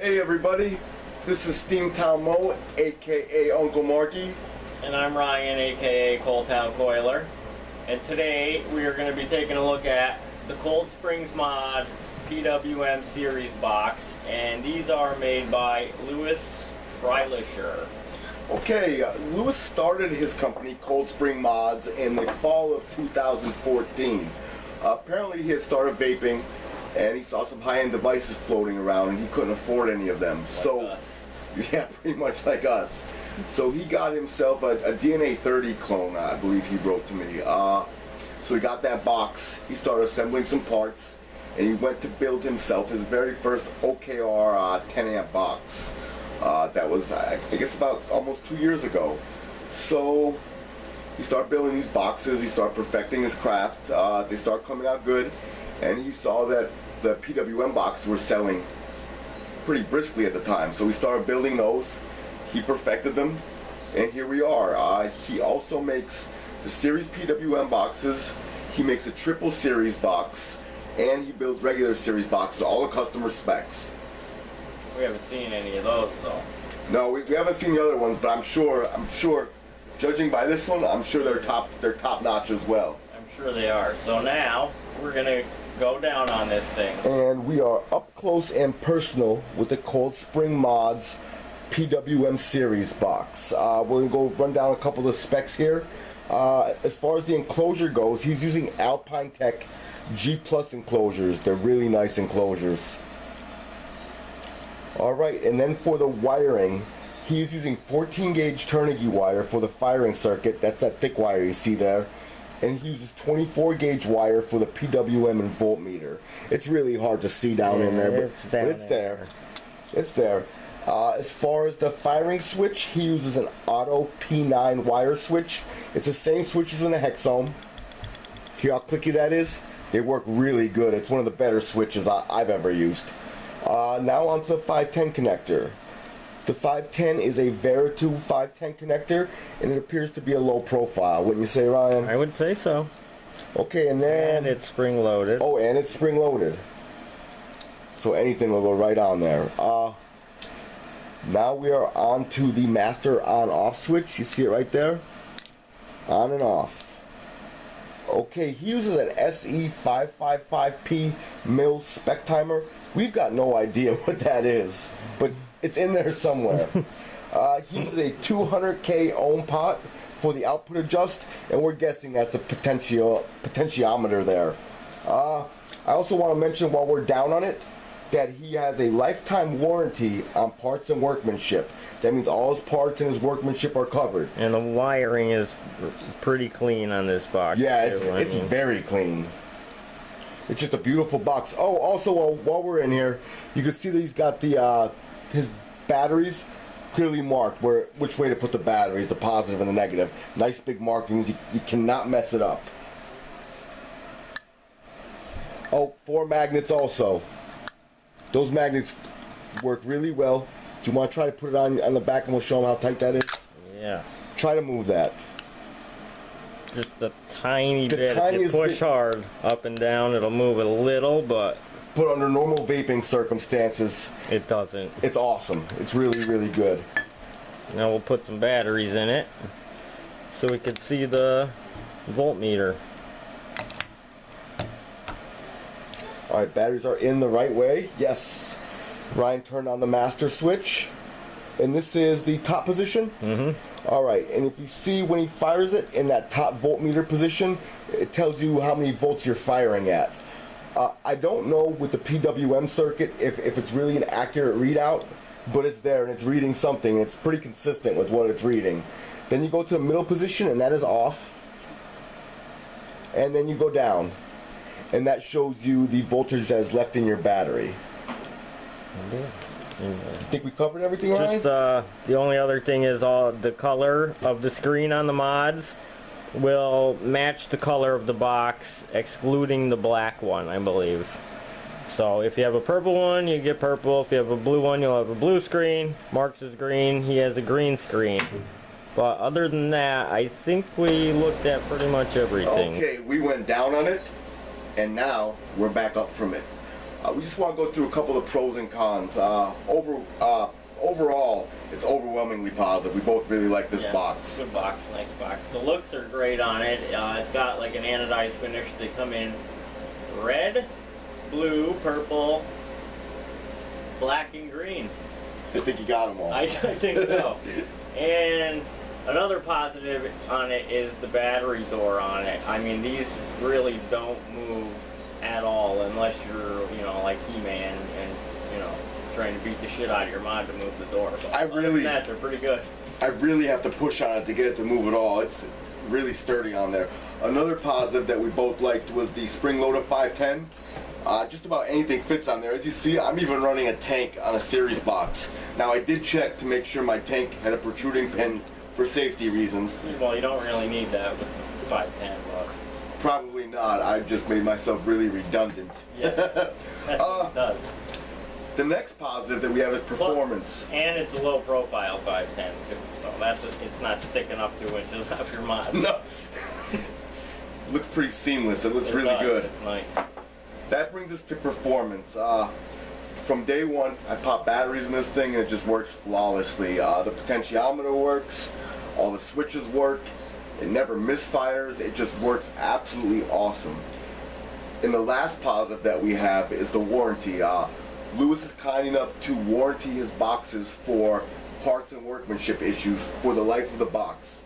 Hey everybody, this is Steamtown Mo, aka Uncle Marky. And I'm Ryan, aka Cold Town Coiler. And today we are going to be taking a look at the Cold Springs Mod PWM Series box. And these are made by Louis Freilisher. Okay, Louis started his company, Cold Spring Mods, in the fall of 2014. Apparently he had started vaping and he saw some high-end devices floating around and he couldn't afford any of them. Yeah, pretty much like us. So he got himself a DNA 30 clone, I believe he wrote to me. So he got that box, he started assembling some parts, and he went to build himself his very first OKR 10 amp box. That was, I guess, about almost 2 years ago. So he started building these boxes, he started perfecting his craft, they started coming out good, and he saw that the PWM boxes were selling pretty briskly at the time. So we started building those, he perfected them, and here we are. He also makes the Series PWM boxes, he makes a triple series box, and he builds regular series boxes, all the customer specs. We haven't seen any of those though. No, we haven't seen the other ones, but I'm sure, judging by this one, I'm sure they're top notch as well. I'm sure they are. So now we're gonna go down on this thing. And we are up close and personal with the Cold Spring Mods PWM Series box. We're gonna go run down a couple of specs here. As far as the enclosure goes, he's using Alpine Tech G Plus enclosures. They're really nice enclosures. Alright, and then for the wiring, he's using 14 gauge Carnegie wire for the firing circuit. That's that thick wire you see there. And he uses 24 gauge wire for the PWM and voltmeter. It's really hard to see down in there, but it's there. It's there. As far as the firing switch, he uses an Auto P9 wire switch. It's the same switch as in a Hexome. See how clicky that is? They work really good. It's one of the better switches I've ever used. Now onto the 510 connector. The 510 is a Veritube 510 connector, and it appears to be a low profile. Wouldn't you say, Ryan? I would say so. Okay, and then... And it's spring loaded. Oh, and it's spring loaded. So anything will go right on there. Now we are on to the master on-off switch. You see it right there? On and off. Okay, he uses an SE555P mil spec timer. We've got no idea what that is, but it's in there somewhere. He uses a 200K ohm pot for the output adjust, and we're guessing that's the potentiometer there. I also want to mention while we're down on it that he has a lifetime warranty on parts and workmanship. That means all his parts and his workmanship are covered. And the wiring is pretty clean on this box. Yeah, it's very clean. It's just a beautiful box. Oh, also while we're in here, you can see that he's got the his batteries clearly marked which way to put the batteries, the positive and the negative. Nice big markings. You cannot mess it up. Oh, 4 magnets also. Those magnets work really well. Do you want to try to put it on the back and we'll show them how tight that is? Yeah. Try to move that. Just a tiny bit. If you push hard up and down, it'll move a little, but... But under normal vaping circumstances... It doesn't. It's awesome. It's really, really good. Now we'll put some batteries in it so we can see the voltmeter. Alright, batteries are in the right way. Yes. Ryan turned on the master switch. And this is the top position? Mm-hmm. Alright, and if you see when he fires it in that top voltmeter position, it tells you how many volts you're firing at. I don't know with the PWM circuit if it's really an accurate readout, but it's there and it's reading something. It's pretty consistent with what it's reading. Then you go to the middle position and that is off. And then you go down. And that shows you the voltage that is left in your battery. I think we covered everything, Ryan? Just the only other thing is the color of the screen on the mods will match the color of the box, excluding the black one, I believe. So if you have a purple one, you get purple. If you have a blue one, you'll have a blue screen. Mark's is green. He has a green screen. But other than that, I think we looked at pretty much everything. Okay, we went down on it, and now we're back up from it. We just want to go through a couple of pros and cons. Overall, it's overwhelmingly positive. We both really like this box. Good box, nice box. The looks are great on it. It's got like an anodized finish. They come in red, blue, purple, black, and green. I think you got them all. I think so. And another positive on it is the battery door on it. I mean, these really don't move at all unless you're, you know, like He-Man and, you know, trying to beat the shit out of your mod to move the door. But other than that, they're pretty good. I really have to push on it to get it to move at all. It's really sturdy on there. Another positive that we both liked was the spring-loaded 510. Just about anything fits on there. As you see, I'm even running a tank on a series box. Now, I did check to make sure my tank had a protruding pin for safety reasons. Well, you don't really need that with 510, but... Probably not. I just made myself really redundant. Yes, it does. The next positive that we have is performance. Well, and it's a low profile 510 too, so it's not sticking up 2 inches off your mod. No. Looks pretty seamless. It looks really good. It's nice. That brings us to performance. From day one, I pop batteries in this thing and it just works flawlessly. The potentiometer works, all the switches work, it never misfires, it just works absolutely awesome. And the last positive that we have is the warranty. Lewis is kind enough to warranty his boxes for parts and workmanship issues for the life of the box.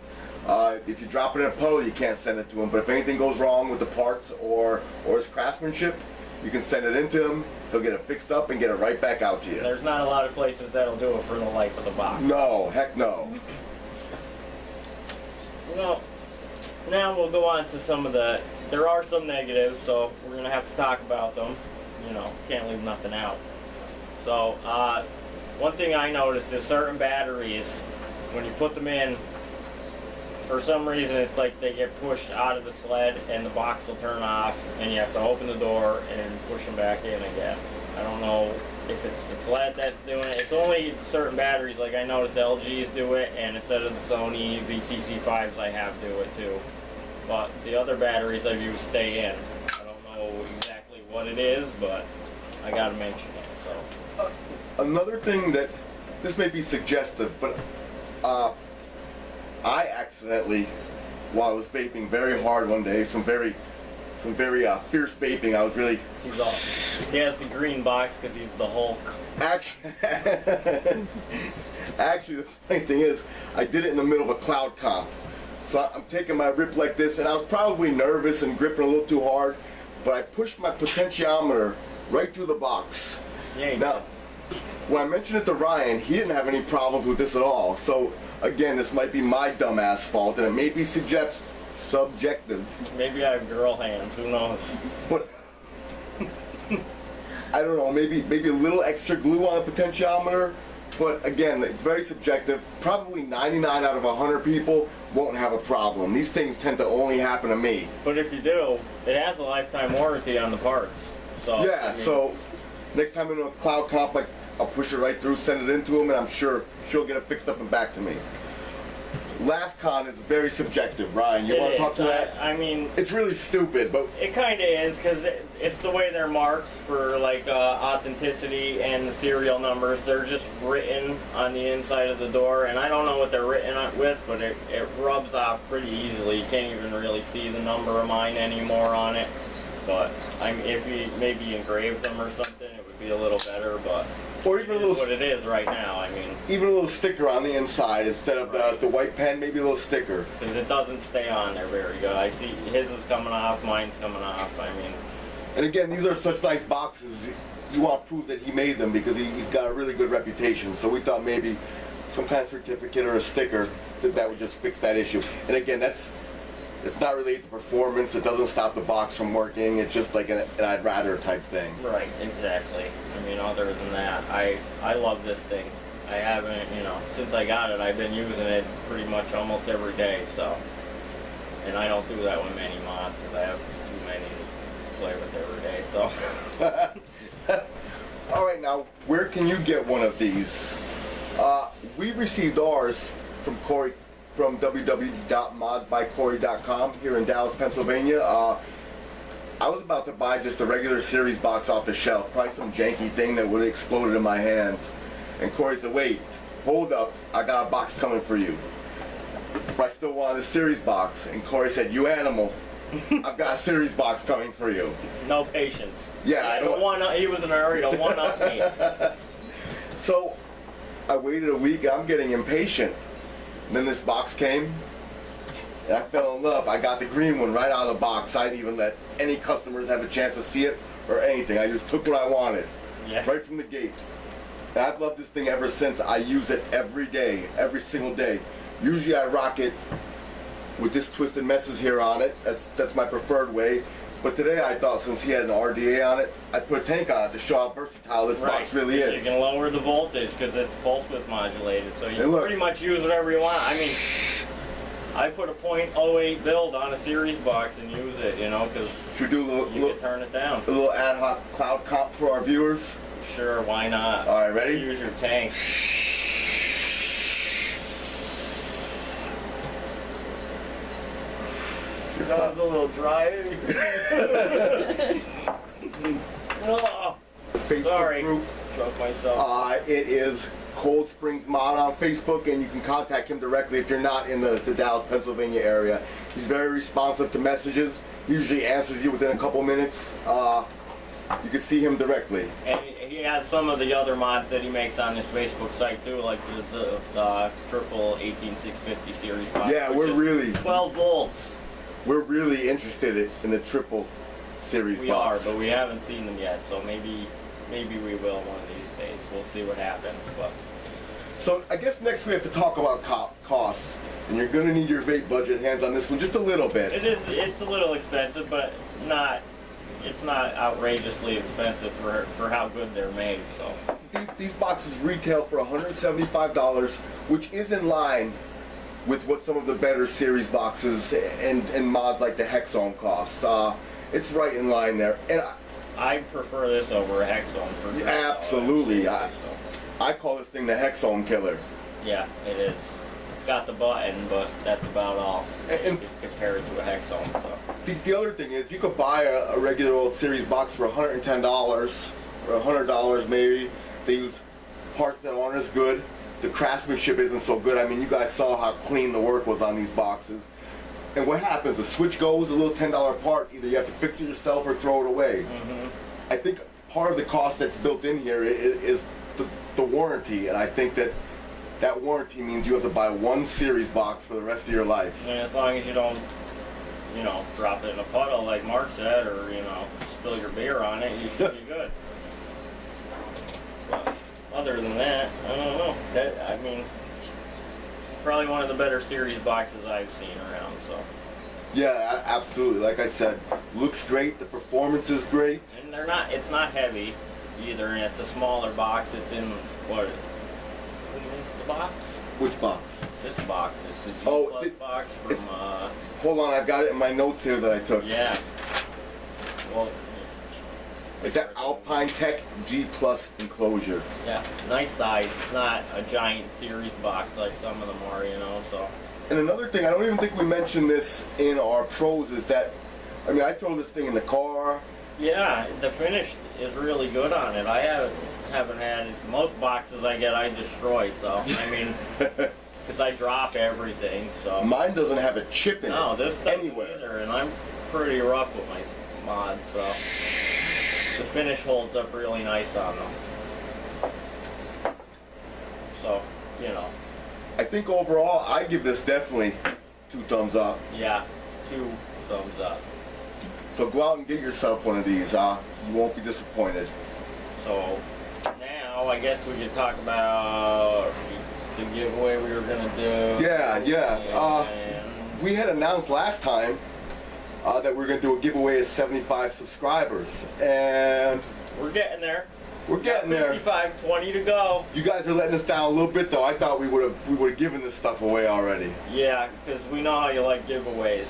If you drop it in a puddle, you can't send it to him, but if anything goes wrong with the parts or his craftsmanship, you can send it into him, he'll get it fixed up and get it right back out to you. There's not a lot of places that'll do it for the life of the box. No, heck no. Well, now we'll go on to some of the, there are some negatives, so we're going to have to talk about them. You know, can't leave nothing out. So, one thing I noticed is certain batteries, when you put them in, for some reason it's like they get pushed out of the sled and the box will turn off and you have to open the door and push them back in again. I don't know if it's the sled that's doing it. It's only certain batteries, like I noticed the LGs do it, and instead of the Sony VTC5s I have do it too. But the other batteries I've used stay in. I don't know exactly what it is, but I gotta mention it. So another thing that, this may be suggestive, but I accidentally, while I was vaping very hard one day, some very fierce vaping, I was really... He's all, he has the green box because he's the Hulk. Actually, the funny thing is, I did it in the middle of a cloud comp. So I'm taking my rip like this, and I was probably nervous and gripping a little too hard, but I pushed my potentiometer right through the box. Yeah, now, when I mentioned it to Ryan, he didn't have any problems with this at all. So, again, this might be my dumbass fault, and it may be subjective. Maybe I have girl hands, who knows? But I don't know, maybe a little extra glue on the potentiometer, but again, it's very subjective. Probably 99 out of 100 people won't have a problem. These things tend to only happen to me. But if you do, it has a lifetime warranty on the parts. So yeah, I mean, so next time in a cloud comp, like, I'll push it right through, send it into him, and I'm sure she'll get it fixed up and back to me. Last con is very subjective. Ryan, you want to talk to that? I mean, it's really stupid, but it kind of is, because it's the way they're marked for like authenticity and the serial numbers. They're just written on the inside of the door, and I don't know what they're written with, but it rubs off pretty easily. You can't even really see the number of mine anymore on it. But if you maybe engraved them or something, it would be a little better. But or even a little, what it is right now. I mean, even a little sticker on the inside instead of the white pen. Maybe a little sticker. Because it doesn't stay on there very good. I see his is coming off, mine's coming off. I mean, and again, these are such nice boxes. You want to prove that he made them because he's got a really good reputation. So we thought maybe some kind of certificate or a sticker that would just fix that issue. And again, it's not related to performance. It doesn't stop the box from working. It's just like an I'd rather type thing. Right, exactly. I mean, other than that, I love this thing. I haven't, you know, since I got it, I've been using it pretty much almost every day, so. And I don't do that with many mods because I have too many to play with every day, so. All right, now, where can you get one of these? We received ours from Corey, from www.modsbycorey.com here in Dallas, Pennsylvania. I was about to buy just a regular series box off the shelf, probably some janky thing that would have exploded in my hands. And Corey said, wait, hold up, I got a box coming for you. But I still wanted a series box. And Corey said, you animal, I've got a series box coming for you. No patience. Yeah, I don't. He was in a hurry to one up me. So I waited a week, and I'm getting impatient. And then this box came, and I fell in love. I got the green one right out of the box. I didn't even let any customers have a chance to see it or anything. I just took what I wanted, right from the gate. And I've loved this thing ever since. I use it every day, every single day. Usually I rock it with this Twisted Messes here on it. That's my preferred way. But today I thought, since he had an RDA on it, I'd put a tank on it to show how versatile this box really is. You can lower the voltage because it's pulse width modulated, so you can pretty much use whatever you want. I mean, I put a .08 build on a series box and use it, you know, because you can turn it down. A little ad hoc cloud comp for our viewers? Sure, why not? All right, ready? Use your tank. That was a little dry. Oh, Facebook sorry. Group. Choked myself. It is Cold Springs Mod on Facebook, and you can contact him directly if you're not in the Dallas, Pennsylvania area. He's very responsive to messages. He usually answers you within a couple minutes. You can see him directly. And he has some of the other mods that he makes on his Facebook site too, like the triple 18650 series box. Yeah, we're really 12 volts. We're really interested in the triple series box. We are, but we haven't seen them yet, so maybe we will one of these days. We'll see what happens. But so I guess next we have to talk about costs, and you're going to need your vape budget hands on this one just a little bit. It's a little expensive, but it's not outrageously expensive for how good they're made. So these boxes retail for $175, which is in line with what some of the better series boxes and mods like the Hexome costs. It's right in line there. And I prefer this over a Hexome. For sure. Absolutely. I call this thing the Hexome killer. Yeah, it is. It's got the button, but that's about all. And compare it to a Hexome. So. The other thing is, you could buy a regular old series box for $110 or $100 maybe. They use parts that aren't as good. The craftsmanship isn't so good. I mean, you guys saw how clean the work was on these boxes. And what happens? The switch goes, a little $10 part. Either you have to fix it yourself or throw it away. Mm-hmm. I think part of the cost that's built in here is the warranty. And I think that warranty means you have to buy one series box for the rest of your life. And as long as you don't, drop it in a puddle like Mark said, or, spill your beer on it, you should be good. But other than that, I don't know. Probably one of the better series boxes I've seen around. So. Yeah, absolutely. Like I said, looks great. The performance is great. And it's not heavy either. And it's a smaller box. It's in what is the box? Which box? This box. It's a G Plus box from. Hold on, I've got it in my notes here that I took. Yeah. Well. It's that Alpine Tech G Plus enclosure. Yeah, nice size. It's not a giant series box like some of them are, so. And another thing, I don't even think we mentioned this in our pros, is that, I throw this thing in the car. Yeah, the finish is really good on it. I haven't had, most boxes I get I destroy, so, because I drop everything, so. Mine doesn't have a chip in it. No, this doesn't anywhere. Either, and I'm pretty rough with my mods, so. The finish holds up really nice on them. So, I think overall, I give this definitely 2 thumbs up. Yeah, 2 thumbs up. So go out and get yourself one of these. You won't be disappointed. So, now I guess we could talk about the giveaway we were going to do. Yeah. We had announced last time that we're going to do a giveaway of 75 subscribers, and we're getting there. We're getting there. 55, 20 to go. You guys are letting us down a little bit, though. I thought we would have given this stuff away already. Yeah, because we know how you like giveaways.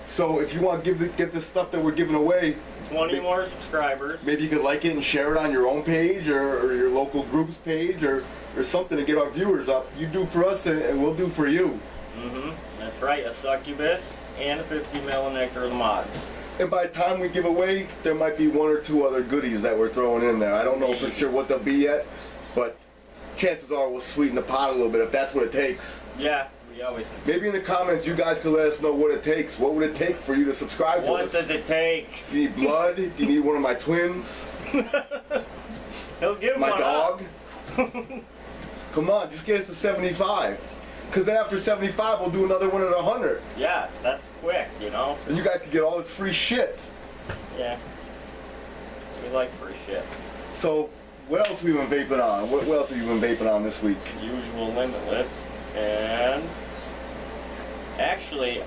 So if you want to get this stuff that we're giving away, 20 more subscribers. Maybe you could like it and share it on your own page or your local group's page or something to get our viewers up. You do for us, and we'll do for you. That's right. A succubus and a 50 ml nectar of the mods. And by the time we give away, there might be 1 or 2 other goodies that we're throwing in there. I don't know for sure what they'll be yet, but chances are we'll sweeten the pot a little bit if that's what it takes. Yeah, we always. Maybe in the comments you guys could let us know what it takes. What would it take for you to subscribe to us? What does it take? Do you need blood? Do you need one of my twins? He'll give my one dog? up. Come on, just get us to 75. Because then after 75, we'll do another one at 100. Yeah, that's quick, you know? And you guys can get all this free shit. Yeah. We like free shit. So, what else have we been vaping on? What else have you been vaping on this week? Usual Limitless. And actually,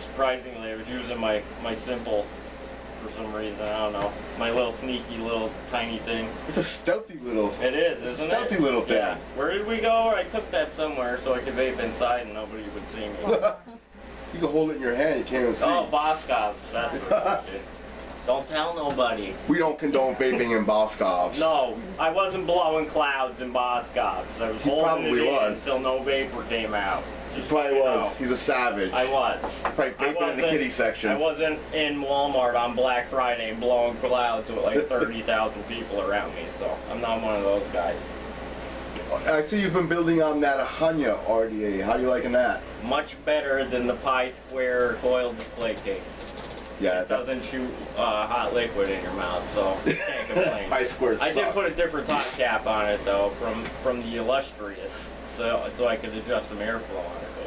surprisingly, I was using my simple for some reason. I don't know. My little sneaky little tiny thing. It's a stealthy little. It is, isn't it? Stealthy little thing. Yeah. Where did we go? I took that somewhere so I could vape inside and nobody would see me. You can hold it in your hand. You can't even see. Oh, Boscov's. That's what it is. Don't tell nobody. We don't condone vaping in Boscov's. No, I wasn't blowing clouds in Boscov's. I was He holding probably it in was. until no vapor came out. He Just probably so you was. know. He's a savage. I was. Probably vaping in the kiddie section. I wasn't in Walmart on Black Friday blowing clouds with like 30,000 people around me, so I'm not one of those guys. I see you've been building on that Hanya RDA. How you liking that? Much better than the Pi Square coil display case. Yeah, It doesn't shoot hot liquid in your mouth, so can't complain. Pi Square I did sucked. put a different top cap on it though, from the Illustrious, so I could adjust some airflow on it. So.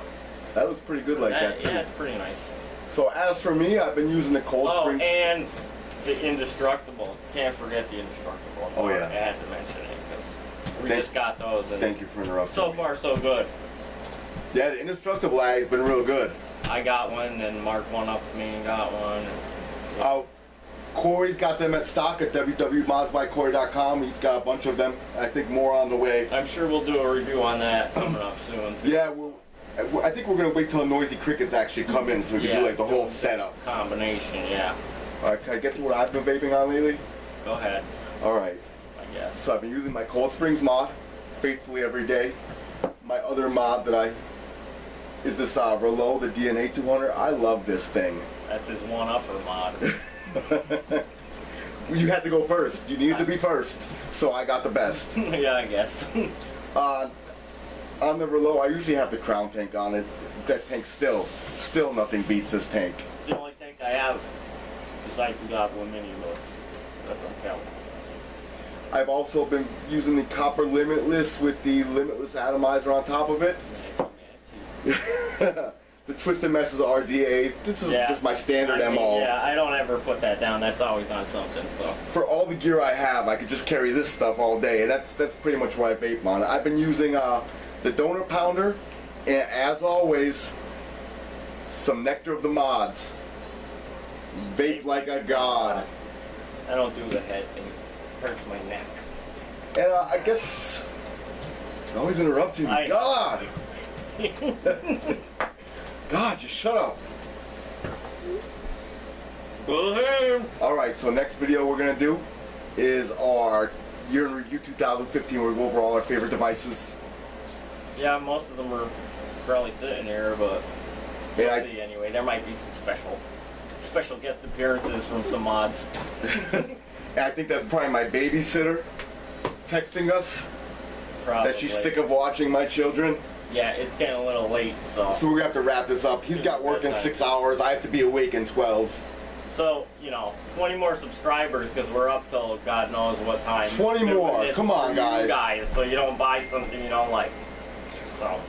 That looks pretty good like that too. Yeah, it's pretty nice. So as for me, I've been using the Cold Oh, Spring. and the Indestructible. Can't forget the Indestructible. Oh, yeah. I had to mention it because we Thank- just got those. And Thank you for interrupting. so me. far, so good. Yeah, the Indestructible ag has been real good. I got one, and Mark went up to me and got one. Corey's got them at stock at www.modsbycorey.com. He's got a bunch of them. I think more on the way. I'm sure we'll do a review on that coming up soon. Too. Yeah, I think we're gonna wait till the Noisy Crickets actually come in so we can do like the whole setup. Combination, yeah. All right, can I get to what I've been vaping on lately? Go ahead, All right. I guess. So I've been using my Cold Springs mod faithfully every day. My other mod that is this Relo, the DNA 200. I love this thing. That's his one-upper mod. You had to go first. You needed to be first, so I got the best. Yeah, I guess. On the Relo, I usually have the Crown tank on it. That tank still nothing beats this tank. It's the only tank I have besides the Goblin Mini, but that don't count. I've also been using the Copper Limitless with the Limitless atomizer on top of it. The Twisted Messes RDA. This is just my standard MO. Yeah, I don't ever put that down. That's always on something. So. For all the gear I have, I could just carry this stuff all day. And that's pretty much what I vape on. I've been using the Donor Pounder, and as always, some Nectar of the Mods. Vape like a god. I don't do the head thing. It hurts my neck. And I guess you're always interrupting me. God! God, just shut up. Go ahead. Alright, so next video we're going to do is our year in review 2015. We're going to go over all our favorite devices. Yeah, most of them are probably sitting here, but we'll see anyway. There might be some special guest appearances from some mods. And I think that's probably my babysitter texting us. Probably. That she's sick of watching my children. Yeah, it's getting a little late, so. So we're going to have to wrap this up. He's got work in 6 hours. I have to be awake in 12. So, 20 more subscribers because we're up till God knows what time. 20 more. Come on, guys. So you don't buy something you don't like. So.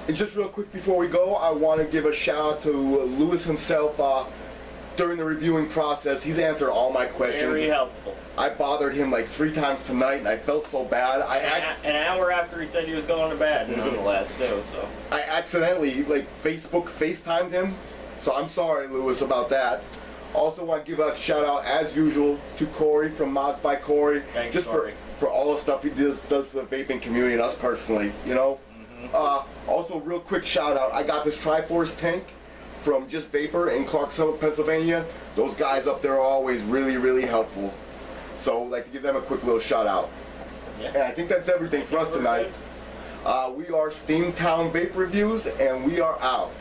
And just real quick before we go, I want to give a shout out to Lewis himself. During the reviewing process, he's answered all my questions. Very helpful. I bothered him like 3 times tonight, and I felt so bad. An hour after he said he was going to bed, nonetheless, too. So. I accidentally Facebook FaceTimed him, so I'm sorry, Lewis, about that. Also, want to give a shout out, as usual, to Corey from Mods by Corey. Thanks, just Corey. for all the stuff he does for the vaping community and us personally, Also, real quick shout out, I got this Triforce tank from Just Vapor in Clark Summit, Pennsylvania. Those guys up there are always really, really helpful. So I'd like to give them a quick little shout out. Yeah. And I think that's everything for us tonight. We are Steamtown Vape Reviews, and we are out.